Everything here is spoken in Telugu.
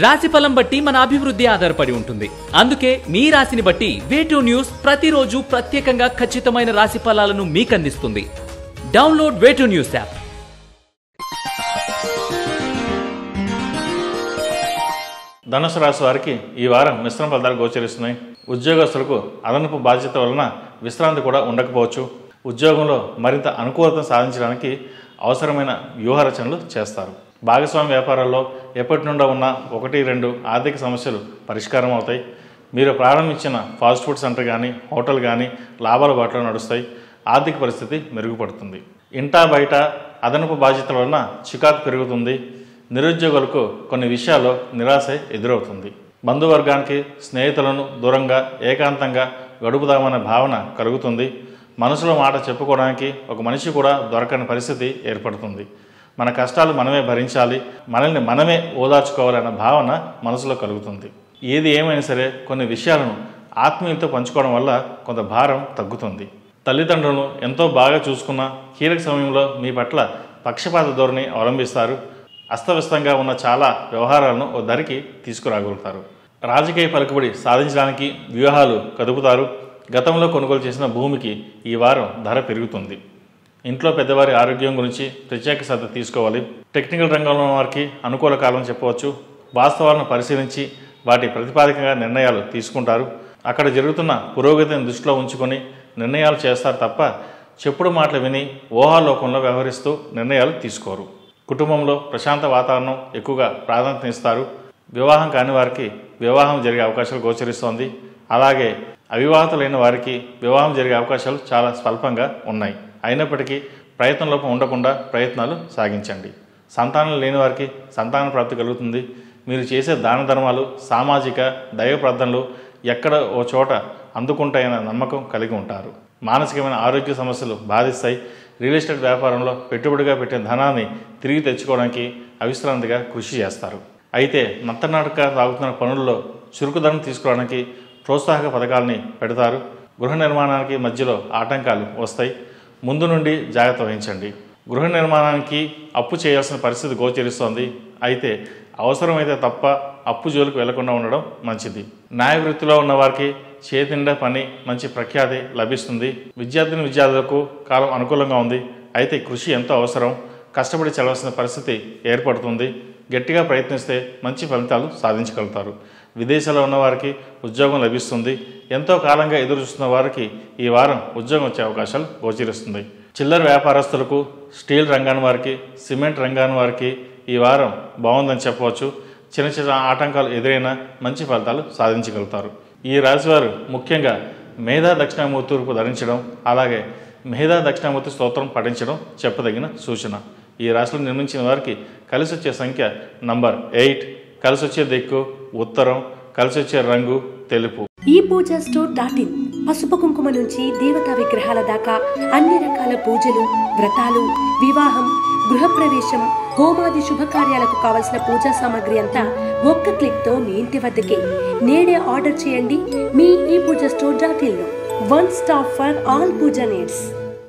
రాశిఫలం బట్టి మన అభివృద్ధి ఆధారపడి ఉంటుంది. అందుకే మీ రాశిని బట్టి వే2 న్యూస్ ప్రతిరోజు ప్రత్యేకంగా ఖచ్చితమైన రాశి ఫలాలను మీకు అందిస్తుంది. Download Way2 News app. ధనుసు రాశి వారికి ఈ వారం మిశ్రమ ఫలితాలు గోచరిస్తున్నాయి. ఉద్యోగస్తులకు అదనపు బాధ్యత వలన విశ్రాంతి కూడా ఉండకపోవచ్చు. ఉద్యోగంలో మరింత అనుకూలతను సాధించడానికి అవసరమైన వ్యూహ రచనలు చేస్తారు. భాగస్వామి వ్యాపారాల్లో ఎప్పటి నుండో ఉన్న 1-2 ఆర్థిక సమస్యలు పరిష్కారం అవుతాయి. మీరు ప్రారంభించిన ఫాస్ట్ ఫుడ్ సెంటర్ కానీ హోటల్ కానీ లాభాల బాటలో నడుస్తాయి. ఆర్థిక పరిస్థితి మెరుగుపడుతుంది. ఇంటా బయట అదనపు బాధ్యతల వలన చికాకు పెరుగుతుంది. నిరుద్యోగులకు కొన్ని విషయాల్లో నిరాశ ఎదురవుతుంది. బంధువర్గానికి స్నేహితులను దూరంగా ఏకాంతంగా గడుపుదామనే భావన కలుగుతుంది. మనసులో మాట చెప్పుకోవడానికి ఒక మనిషి కూడా దొరకని పరిస్థితి ఏర్పడుతుంది. మన కష్టాలు మనమే భరించాలి, మనల్ని మనమే ఓదార్చుకోవాలన్న భావన మనసులో కలుగుతుంది. ఏది ఏమైనా సరే కొన్ని విషయాలను ఆత్మీయులతో పంచుకోవడం వల్ల కొంత భారం తగ్గుతుంది. తల్లిదండ్రులను ఎంతో బాగా చూసుకున్న కీలక సమయంలో మీ పట్ల పక్షపాత ధోరణి అవలంబిస్తారు. అస్తవ్యస్తంగా ఉన్న చాలా వ్యవహారాలను ఓ ధరికి తీసుకురాగలుగుతారు. రాజకీయ పలుకుబడి సాధించడానికి వ్యూహాలు కదుపుతారు. గతంలో కొనుగోలు చేసిన భూమికి ఈ వారం ధర పెరుగుతుంది. ఇంట్లో పెద్దవారి ఆరోగ్యం గురించి ప్రత్యేక శ్రద్ధ తీసుకోవాలి. టెక్నికల్ రంగంలో ఉన్న వారికి అనుకూల కాలం చెప్పవచ్చు. వాస్తవాలను పరిశీలించి వాటి ప్రతిపాదికగా నిర్ణయాలు తీసుకుంటారు. అక్కడ జరుగుతున్న పురోగతిని దృష్టిలో ఉంచుకొని నిర్ణయాలు చేస్తారు తప్ప చెప్పుడు మాటలు విని ఊహాలోకంలో వ్యవహరిస్తూ నిర్ణయాలు తీసుకోరు. కుటుంబంలో ప్రశాంత వాతావరణం ఎక్కువగా ప్రాధాన్యతనిస్తారు. వివాహం కాని వారికి వివాహం జరిగే అవకాశాలు గోచరిస్తోంది. అలాగే అవివాహితులైన వారికి వివాహం జరిగే అవకాశాలు చాలా స్వల్పంగా ఉన్నాయి. అయినప్పటికీ ప్రయత్న లోపం ఉండకుండా ప్రయత్నాలు సాగించండి. సంతానం లేని వారికి సంతాన ప్రాప్తి కలుగుతుంది. మీరు చేసే దాన ధర్మాలు సామాజిక దైవ ప్రార్థనలు ఎక్కడ ఓ చోట అందుకుంటాయన్న నమ్మకం కలిగి ఉంటారు. మానసికమైన ఆరోగ్య సమస్యలు బాధిస్తాయి. రియల్ ఎస్టేట్ వ్యాపారంలో పెట్టుబడిగా పెట్టిన ధనాన్ని తిరిగి తెచ్చుకోవడానికి అవిశ్రాంతిగా కృషి చేస్తారు. అయితే నత్తనాటక సాగుతున్న పనుల్లో చురుకుదనం తీసుకురావడానికి ప్రోత్సాహక పథకాలని పెడతారు. గృహ నిర్మాణానికి మధ్యలో ఆటంకాలు వస్తాయి. ముందు నుండి జాగ్రత్త వహించండి. గృహ నిర్మాణానికి అప్పు చేయాల్సిన పరిస్థితి గోచరిస్తోంది. అయితే అవసరమైతే తప్ప అప్పు జోలికి వెళ్లకుండా ఉండడం మంచిది. న్యాయ వృత్తిలో ఉన్న వారికి చేతిండా పని మంచి ప్రఖ్యాతి లభిస్తుంది. విద్యార్థులకు కాలం అనుకూలంగా ఉంది. అయితే కృషి ఎంతో అవసరం. కష్టపడి చదవాల్సిన పరిస్థితి ఏర్పడుతుంది. గట్టిగా ప్రయత్నిస్తే మంచి ఫలితాలు సాధించగలుగుతారు. విదేశాల్లో ఉన్నవారికి ఉద్యోగం లభిస్తుంది. ఎంతో కాలంగా ఎదురు చూస్తున్న వారికి ఈ వారం ఉద్యోగం వచ్చే అవకాశాలు గోచరిస్తుంది. చిల్లర వ్యాపారస్తులకు, స్టీల్ రంగాని వారికి, సిమెంట్ రంగాని వారికి ఈ వారం బాగుందని చెప్పవచ్చు. చిన్న చిన్న ఆటంకాలు ఎదురైనా మంచి ఫలితాలు సాధించగలుగుతారు. ఈ రాశివారు ముఖ్యంగా మేధా దక్షిణామూర్తి తూర్పు ధరించడం, అలాగే మేధా దక్షిణామూర్తి స్తోత్రం పఠించడం చెప్పదగిన సూచన. ఈ రాశిలో నిర్మించిన వారికి కలిసి వచ్చే సంఖ్య నంబర్ 8, కలిసి వచ్చే దిక్కు ఉత్తరం, కలిసి వచ్చే రంగు తెలుపు. ఈ పూజా స్టోర్.in పసుపు కుంకుమ నుంచి దేవతా విగ్రహాల దాకా అన్ని రకాల పూజలు, వ్రతాలు, వివాహం, గృహప్రవేశం, హోమాది శుభకార్యాలకు కావలసిన పూజా సామాగ్రి అంతా ఒక్క క్లిక్ తో మీ ఇంటి వద్దకే. నేడే ఆర్డర్ చేయండి మీ ఈ పూజా స్టోర్.in లో. One stop for all puja needs.